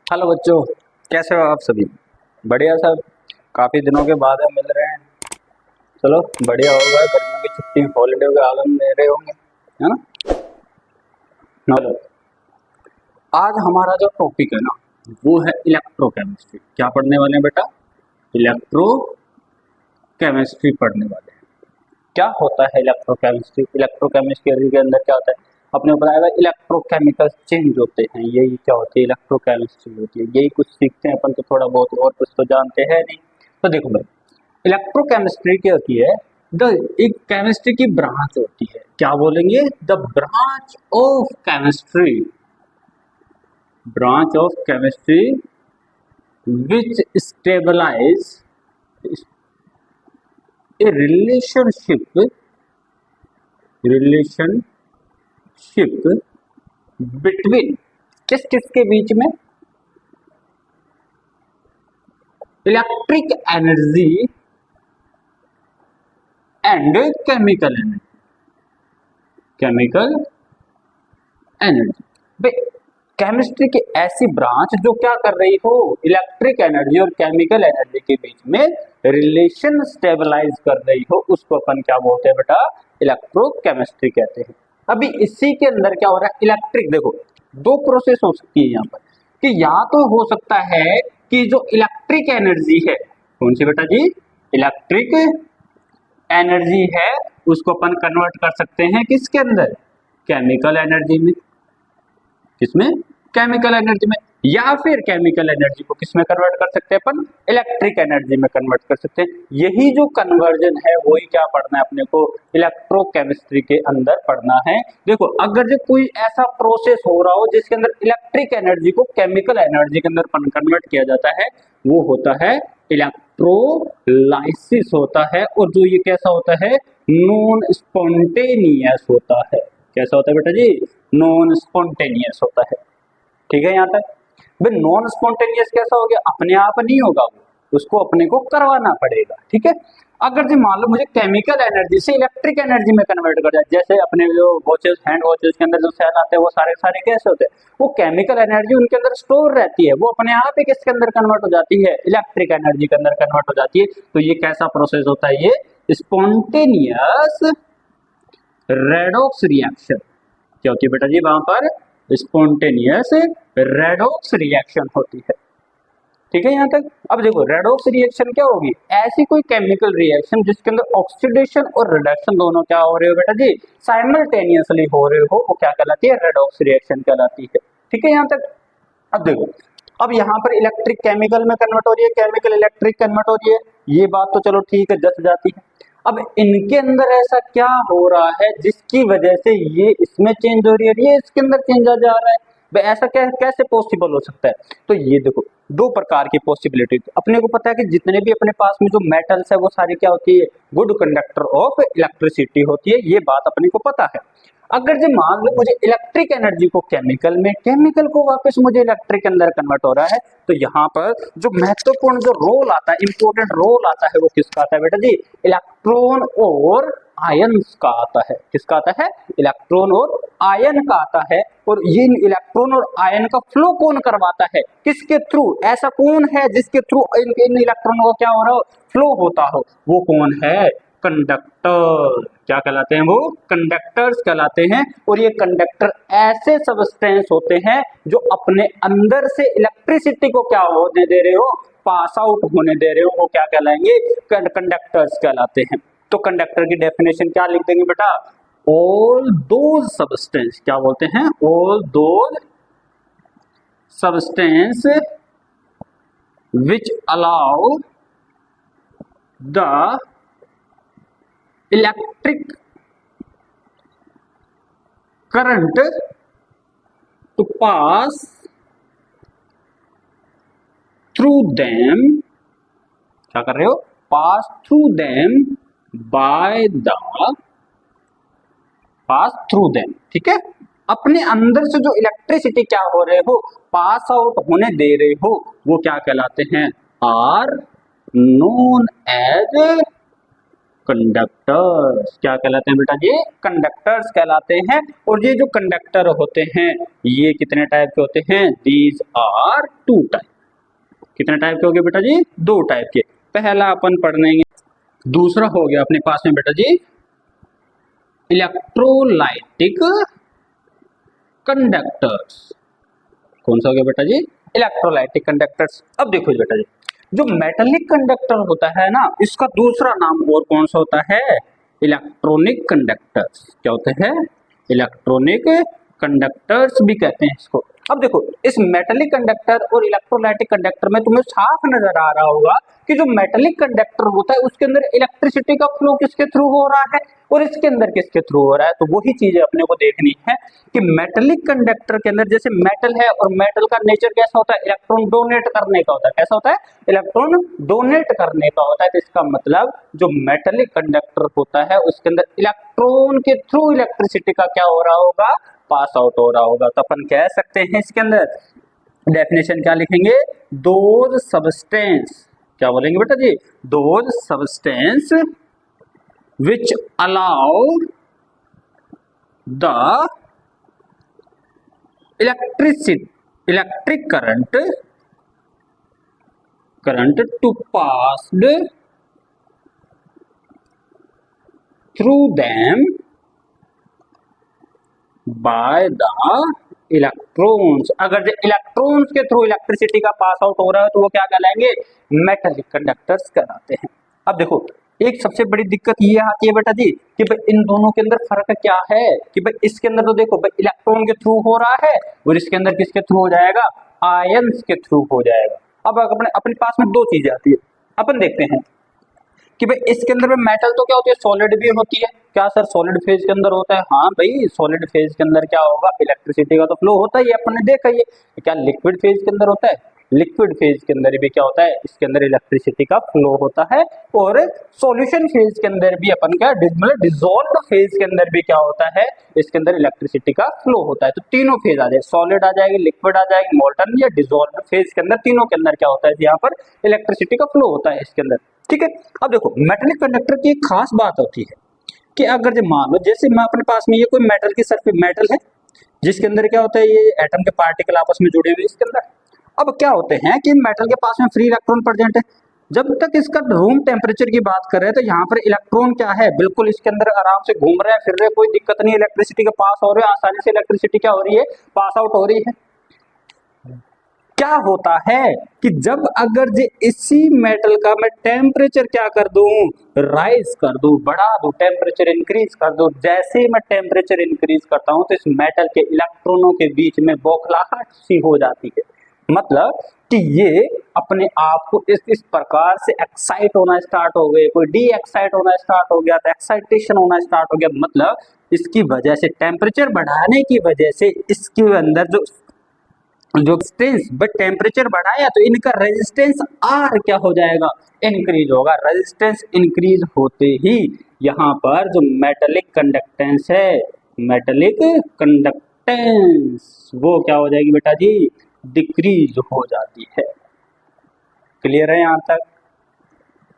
Hello बच्चों, कैसे हो आप सभी? बढ़िया सब। काफी दिनों के बाद हम मिल रहे हैं। चलो बढ़िया होगा, गर्मियों की छुट्टी हॉलीडे का आनंद ले रहे होंगे, है ना? हेलो, आज हमारा जो टॉपिक है ना, वो है इलेक्ट्रोकेमिस्ट्री। क्या पढ़ने वाले हैं बेटा? इलेक्ट्रोकेमिस्ट्री पढ़ने वाले हैं। क्या होता है इलेक्ट्रोकेमिस्ट्री? इलेक्ट्रोकेमिस्ट्री के अंदर क्या होता है? अपने को बताया इलेक्ट्रोकेमिकल चेंज होते हैं, यही क्या होती है? इलेक्ट्रोकेमिस्ट्री होती है। यही कुछ सीखते हैं अपन तो, थोड़ा बहुत और कुछ तो जानते हैं नहीं। तो देखो भाई, इलेक्ट्रोकेमिस्ट्री क्या होती है? द एक केमिस्ट्री की ब्रांच होती है। क्या बोलेंगे? The branch of chemistry, branch of chemistry which stabilize a relationship between किस किस के बीच में? Electric energy and chemical energy. Chemical energy, chemistry की ऐसी ब्रांच जो क्या कर रही हो? इलेक्ट्रिक एनर्जी और केमिकल एनर्जी के बीच में रिलेशन स्टेबलाइज कर रही हो, उसको अपन क्या बोलते हैं बेटा? इलेक्ट्रोकेमिस्ट्री कहते हैं। अभी इसी के अंदर क्या हो रहा है? इलेक्ट्रिक, देखो दो प्रोसेस हो सकती है यहाँ पर, कि या तो हो सकता है कि जो इलेक्ट्रिक एनर्जी है, कौन सी बेटा जी? इलेक्ट्रिक एनर्जी है, उसको अपन कन्वर्ट कर सकते हैं किसके अंदर? केमिकल एनर्जी में। किसमें? केमिकल एनर्जी में। या फिर केमिकल एनर्जी को किसमें कन्वर्ट कर सकते हैं अपन? इलेक्ट्रिक एनर्जी में कन्वर्ट कर सकते हैं। यही जो कन्वर्जन है वही क्या पढ़ना है अपने को? इलेक्ट्रोकेमिस्ट्री के अंदर पढ़ना है। देखो, अगर जो कोई ऐसा प्रोसेस हो रहा हो जिसके अंदर इलेक्ट्रिक एनर्जी को केमिकल एनर्जी के अंदर कन्वर्ट किया जाता है, वो होता है इलेक्ट्रोलाइसिस होता है। और जो ये कैसा होता है? नॉन स्पॉन्टेनियस होता है। कैसा होता है बेटा जी? नॉन स्पॉन्टेनियस होता है। ठीक है यहाँ तक? भाई नॉन स्पॉन्टेनियस कैसा हो गया? अपने आप नहीं होगा वो, उसको अपने को करवाना पड़ेगा। ठीक है? अगर जी मान लो मुझे केमिकल एनर्जी से इलेक्ट्रिक एनर्जी में कन्वर्ट कर जाए, जैसे अपने जो वॉचेस, हैंड वॉचेस के अंदर जो सेल आते हैं वो सारे सारे कैसे होते हैं? वो केमिकल एनर्जी उनके अंदर स्टोर रहती है, वो अपने आप ही किसके अंदर कन्वर्ट हो जाती है? इलेक्ट्रिक एनर्जी के अंदर कन्वर्ट हो जाती है। तो ये कैसा प्रोसेस होता है? ये स्पॉन्टेनियस रेडॉक्स रिएक्शन। क्या होती है बेटा जी? वहां पर स्पॉन्टेनियस रेडॉक्स रिएक्शन होती है। ठीक है यहाँ तक? अब देखो, रेडॉक्स रिएक्शन क्या होगी? ऐसी कोई केमिकल रिएक्शन जिसके अंदर ऑक्सीडेशन और रिडक्शन दोनों क्या हो रहे हो बेटा जी? साइमल्टेनियसली हो रहे हो, वो क्या कहलाती है? रेडॉक्स रिएक्शन कहलाती है। ठीक है यहाँ तक? अब देखो, अब यहाँ पर इलेक्ट्रिक केमिकल में कन्वर्ट हो रही है, केमिकल इलेक्ट्रिक कन्वर्ट हो रही है, ये बात तो चलो ठीक है, जच जाती है। अब इनके अंदर ऐसा क्या हो रहा है जिसकी वजह से ये इसमें चेंज हो रही है, ये इसके अंदर चेंज आ जा रहा है? भाई ऐसा कैसे पॉसिबल हो सकता है? तो ये देखो, दो प्रकार की पॉसिबिलिटी। अपने को पता है कि जितने भी अपने पास में जो मेटल्स है वो सारी क्या होती है? गुड कंडक्टर ऑफ इलेक्ट्रिसिटी होती है, ये बात अपने को पता है। अगर जो मान लो मुझे इलेक्ट्रिक एनर्जी को केमिकल में, केमिकल को वापस मुझे इलेक्ट्रिक के अंदर कन्वर्ट हो रहा है, तो यहाँ पर जो महत्वपूर्ण जो रोल आता है, इंपॉर्टेंट रोल आता है, वो किसका आता है बेटा जी? इलेक्ट्रॉन और आयन्स का आता है। किसका आता है? इलेक्ट्रॉन और आयन का आता है। और ये इलेक्ट्रॉन और आयन का फ्लो कौन करवाता है? किसके थ्रू? ऐसा कौन है जिसके थ्रू इन इलेक्ट्रॉनों का क्या हो रहा हो? फ्लो होता हो। वो कौन है? कंडक्टर। क्या कहलाते हैं वो? कंडक्टर्स कहलाते हैं। और ये कंडक्टर ऐसे सबस्टेंस होते हैं जो अपने अंदर से इलेक्ट्रिसिटी को क्या होने दे रहे हो? पास आउट होने दे रहे हो, वो क्या कहलाएंगे? कंडक्टर्स कहलाते हैं। तो कंडक्टर की डेफिनेशन क्या लिख देंगे बेटा? ऑल दोज सबस्टेंस, क्या बोलते हैं? All those substance which allow the electric current to pass through them. क्या कर रहे हो? Pass through them by the pass through them. ठीक है? अपने अंदर से जो इलेक्ट्रिसिटी क्या हो रहे हो? पास आउट होने दे रहे हो, वो क्या कहलाते हैं? आर नोन एज कंडक्टर्स क्या कहलाते हैं बेटा जी? कंडक्टर्स कहलाते हैं। और ये जो कंडक्टर होते हैं ये कितने टाइप के होते हैं? These are two type. कितने टाइप के हो गए बेटा जी? दो टाइप के। पहला अपन पढ़ लेंगे, दूसरा हो गया अपने पास में बेटा जी इलेक्ट्रोलाइटिक कंडक्टर्स। कौन सा हो गया बेटा जी? Electrolytic conductors. अब देखो बेटा जी, जो मेटेलिक कंडक्टर होता है ना, इसका दूसरा नाम और कौन सा होता है? Electronic conductors. क्या होते हैं? इलेक्ट्रॉनिक कंडक्टर्स भी कहते हैं इसको। अब देखो, इस मेटेलिक कंडक्टर और इलेक्ट्रोलाइटिक कंडक्टर में तुम्हें साफ नजर आ रहा होगा कि जो मेटेलिक कंडक्टर होता है उसके अंदर इलेक्ट्रिसिटी का फ्लो किसके थ्रू हो रहा है और इसके अंदर किसके थ्रू हो रहा है। तो वही चीजें अपने को देखनी है कि मेटेलिक कंडक्टर के अंदर जैसे मेटल है और मेटल का नेचर कैसा होता है? इलेक्ट्रॉन डोनेट करने का होता है। कैसा होता है? इलेक्ट्रॉन डोनेट करने का होता है। तो इसका मतलब जो मेटेलिक कंडक्टर होता है उसके अंदर इलेक्ट्रॉन के थ्रू इलेक्ट्रिसिटी का क्या हो रहा होगा? पास आउट हो रहा होगा। तो अपन कह सकते हैं इसके अंदर डेफिनेशन क्या लिखेंगे? दोज सबस्टेंस, क्या बोलेंगे बेटा जी? Those substance which allow the electric current to pass through them by the electrons. अगर जो इलेक्ट्रॉन्स के थ्रू इलेक्ट्रिसिटी का पास आउट हो रहा है तो वो क्या कहलाएंगे? मेटेलिक कंडक्टर्स कहलाते हैं। अब देखो, एक सबसे बड़ी दिक्कत ये आती है बेटा जी कि भाई इन दोनों के अंदर फर्क क्या है कि भाई इसके अंदर तो देखो भाई इलेक्ट्रॉन के थ्रू हो रहा है और इसके अंदर किसके थ्रू हो जाएगा? आयंस के थ्रू हो जाएगा। अब अपने पास में दो चीजें आती है, अपन देखते हैं कि भाई इसके अंदर में मेटल तो क्या होती है? सॉलिड भी होती है। क्या सर सॉलिड फेज के अंदर होता है? हाँ भाई, सॉलिड फेज के अंदर क्या होगा? इलेक्ट्रिसिटी का तो फ्लो होता ही है, अपन ने देखा ही है। क्या लिक्विड फेज के अंदर होता है? लिक्विड फेज के अंदर भी क्या होता है? इसके अंदर इलेक्ट्रिसिटी का फ्लो होता है। और सॉल्यूशन फेज के अंदर भी अपन क्या मतलब डिसॉल्व्ड फेज के अंदर भी क्या होता है? इसके अंदर इलेक्ट्रिसिटी का फ्लो होता है। तो तीनों फेज आ जाए, सॉलिड आ जाएगी, लिक्विड आ जाएगी, मोल्टन या डिसॉल्व्ड फेज के अंदर, तीनों के अंदर क्या होता है? यहाँ पर इलेक्ट्रिसिटी का फ्लो होता है इसके अंदर। ठीक है। अब देखो, मेटेलिक कंडक्टर की एक खास बात होती है कि अगर जो मान लो जैसे मैं अपने पास में ये कोई मेटल की सरफेस मेटल है जिसके अंदर क्या होता है? ये एटम के पार्टिकल आपस में जुड़े हुए इसके अंदर। अब क्या होते हैं कि मेटल के पास में फ्री इलेक्ट्रॉन प्रेजेंट है। जब तक इसका रूम टेम्परेचर की बात कर रहे हैं तो यहाँ पर इलेक्ट्रॉन क्या है? बिल्कुल इसके अंदर आराम से घूम रहे हैं, फिर रहे, कोई दिक्कत नहीं, इलेक्ट्रिसिटी के पास हो रहे हैं, आसानी से इलेक्ट्रिसिटी क्या हो रही है? पास आउट हो रही है। क्या होता है कि जब अगर जे इसी मेटल का मैं टेम्परेचर क्या कर दूं? राइज कर दूं, बढ़ा दूं, टेम्परेचर इंक्रीज कर दूं। जैसे ही मैं टेम्परेचर इंक्रीज करता हूं तो इस मेटल के इलेक्ट्रॉनों के बीच में बौखलाहट सी हो जाती है। मतलब कि ये अपने आप को इस प्रकार से एक्साइट होना स्टार्ट हो गए, कोई डी एक्साइट होना स्टार्ट हो गया, तो एक्साइटेशन होना स्टार्ट हो गया। मतलब इसकी वजह से टेम्परेचर बढ़ाने की वजह से इसके अंदर जो रेजिस्टेंस बट टेम्परेचर बढ़ाया तो इनका रेजिस्टेंस आर क्या हो जाएगा? इंक्रीज होगा। रेजिस्टेंस इंक्रीज होते ही यहाँ पर जो मेटेलिक कंडक्टेंस है, मेटेलिक कंडक्टेंस वो क्या हो जाएगी बेटा जी? डिक्रीज हो जाती है। क्लियर है यहाँ तक?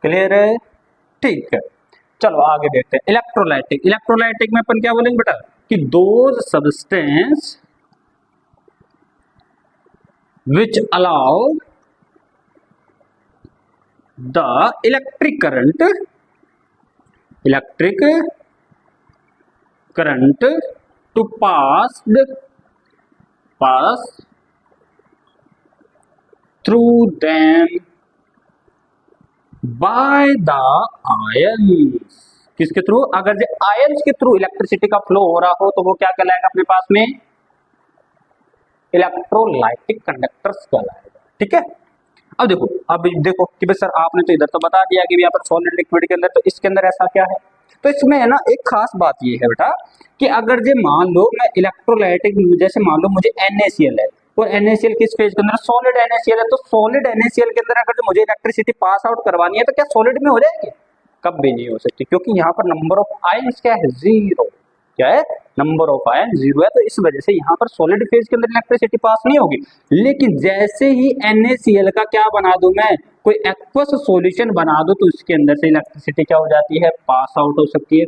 क्लियर है? ठीक है, चलो आगे देखते हैं। इलेक्ट्रोलाइटिक। इलेक्ट्रोलाइटिक में अपन क्या बोलेंगे बेटा कि those substance which allow the electric current to pass through them by the ions। किसके थ्रू? अगर जो आयंस के थ्रू इलेक्ट्रिसिटी का फ्लो हो रहा हो तो वो क्या कहलाएगा अपने पास में? इलेक्ट्रोलाइटिक कंडक्टर्स कहलाएगा। ठीक है। अब देखो कि भाई सर आपने तो इधर तो बता दिया कि यहाँ पर सॉलिड लिक्विड के अंदर, तो इसके अंदर ऐसा क्या है? तो इसमें है ना एक खास बात ये है बेटा कि अगर जो मान लो मैं इलेक्ट्रोलाइटिक, जैसे मान लो मुझे NaCl है और NaCl किस फेज के अंदर? सॉलिड NaCl है। तो सॉलिड NaCl के अंदर अगर मुझे इलेक्ट्रिसिटी पास आउट करवानी है तो क्या सॉलिड में हो जाएगी? कब भी नहीं हो सकती, क्योंकि यहाँ पर नंबर ऑफ आयंस क्या है? 0। क्या है? नंबर ऑफ आयन 0 है, तो इस वजह से यहाँ पर सॉलिड फेज के अंदर इलेक्ट्रिसिटी पास नहीं होगी। लेकिन जैसे ही NaCl का क्या बना दूं मैं, कोई एक्वस सॉल्यूशन बना दूं, तो इसके अंदर से इलेक्ट्रिसिटी क्या हो जाती है, पास आउट हो सकती है।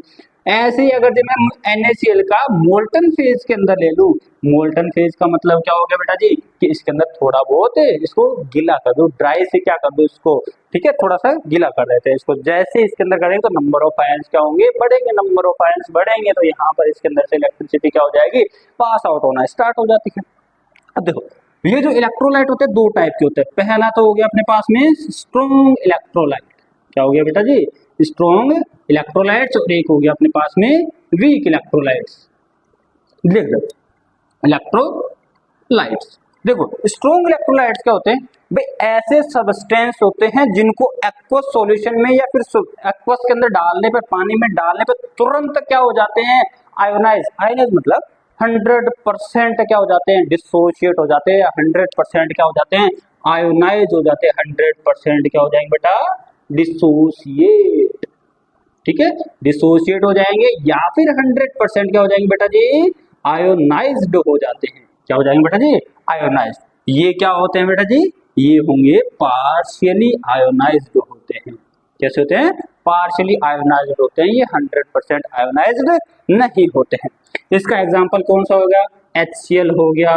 ऐसे ही अगर मैं NaCl का मोल्टन फेज के अंदर ले लूं, मोल्टन फेज का मतलब क्या हो गया बेटा जी, कि इसके अंदर थोड़ा बहुत इसको गीला कर दो, ड्राई से क्या कर दो इसको, ठीक है, थोड़ा सा गीला कर देते हैं इसको। जैसे इसके अंदर करेंगे तो नंबर ऑफ आयंस क्या होंगे, बढ़ेंगे, नंबर ऑफ आयंस बढ़ेंगे, तो यहाँ पर इसके अंदर से इलेक्ट्रिसिटी क्या हो जाएगी, पास आउट होना स्टार्ट हो जाती है। अब देखो, ये जो इलेक्ट्रोलाइट होते हैं दो टाइप के होते हैं। पहला तो हो गया अपने पास में स्ट्रॉन्ग इलेक्ट्रोलाइट, क्या हो गया बेटा जी, स्ट्रॉन्ग इलेक्ट्रोलाइट्स, और एक हो गया अपने पास में वीक इलेक्ट्रोलाइट्स। देख लो इलेक्ट्रोलाइट्स, देखो स्ट्रॉन्ग इलेक्ट्रोलाइट्स क्या होते हैं भाई, ऐसे सब्सटेंस होते हैं जिनको एक्वस सॉल्यूशन में या फिर एक्वस के अंदर डालने पे, पानी में डालने पे तुरंत क्या हो जाते हैं, आयोनाइज। आयोनाइज मतलब 100% क्या हो जाते हैं, डिसोशिएट हो जाते हैं, 100% क्या हो जाते हैं, आयोनाइज हो जाते हैं, 100% क्या हो जाएंगे बेटा, डिसोशिएट, ठीक है, डिसोशिएट हो जाएंगे, या फिर 100% क्या हो जाएंगे बेटा जी, आयोनाइज्ड हो जाते हैं। क्या हो जाएंगे बेटा जी, आयोनाइज्ड। ये क्या होते हैं बेटा जी, ये होंगे पार्शियली आयोनाइज्ड होते हैं। कैसे होते हैं, पार्शियली आयोनाइज्ड होते हैं, ये 100% आयोनाइज्ड नहीं होते हैं। इसका एग्जांपल कौन सा हो गया, HCl हो गया,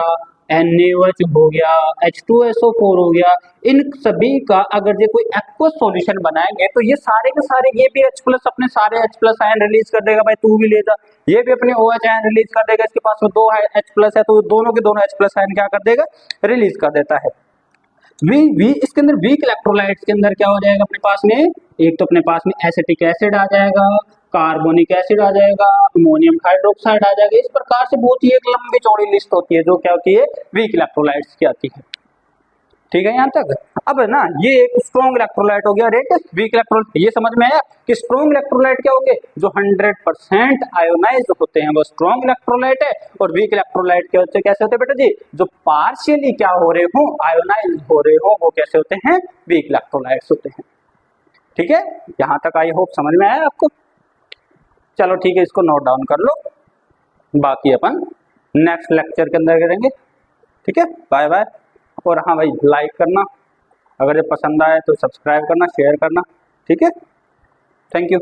NaOH हो गया, H2SO4 हो गया। इन सभी का अगर ये कोई एक्वस सॉल्यूशन बनाएंगे तो ये सारे के सारे, ये भी H+ अपने सारे H+ आयन रिलीज कर देगा भाई, तू भी ले जा, ये भी अपने OH आयन रिलीज कर देगा, इसके पास में 2 H+ है तो दोनों के दोनों H+ आयन क्या कर देगा, रिलीज कर देता है। इसके अंदर वीक इलेक्ट्रोलाइट्स के अंदर क्या हो जाएगा अपने पास में, एक तो अपने पास में एसिटिक एसिड आ जाएगा, कार्बोनिक एसिड आ जाएगा, अमोनियम हाइड्रोक्साइड आ जाएगा। इस प्रकार से बहुत ही एक लंबी चौड़ी लिस्ट होती है जो क्या होती है, वीक इलेक्ट्रोलाइट्स की आती है। ठीक है यहाँ तक। अब है ना, ये एक स्ट्रॉन्ग इलेक्ट्रोलाइट हो गया, रेट वीक इलेक्ट्रोलाइट। ये समझ में आया कि स्ट्रॉन्ग इलेक्ट्रोलाइट क्या होंगे, जो 100% आयोनाइज्ड होते हैं वो स्ट्रॉन्ग इलेक्ट्रोलाइट है, और वीक इलेक्ट्रोलाइट क्या होते हैं, कैसे होते हैं बेटा जी, जो पार्शियली क्या हो रहे हो, आयोनाइज्ड हो रहे हो, वो कैसे होते हैं, वीक इलेक्ट्रोलाइट्स होते हैं। ठीक है, यहाँ तक आई होप समझ में आया आपको। चलो ठीक है, इसको नोट डाउन कर लो, बाकी अपन नेक्स्ट लेक्चर के अंदर करेंगे। ठीक है, बाय बाय। और हाँ भाई, लाइक करना, अगर ये पसंद आए तो सब्सक्राइब करना, शेयर करना। ठीक है, थैंक यू।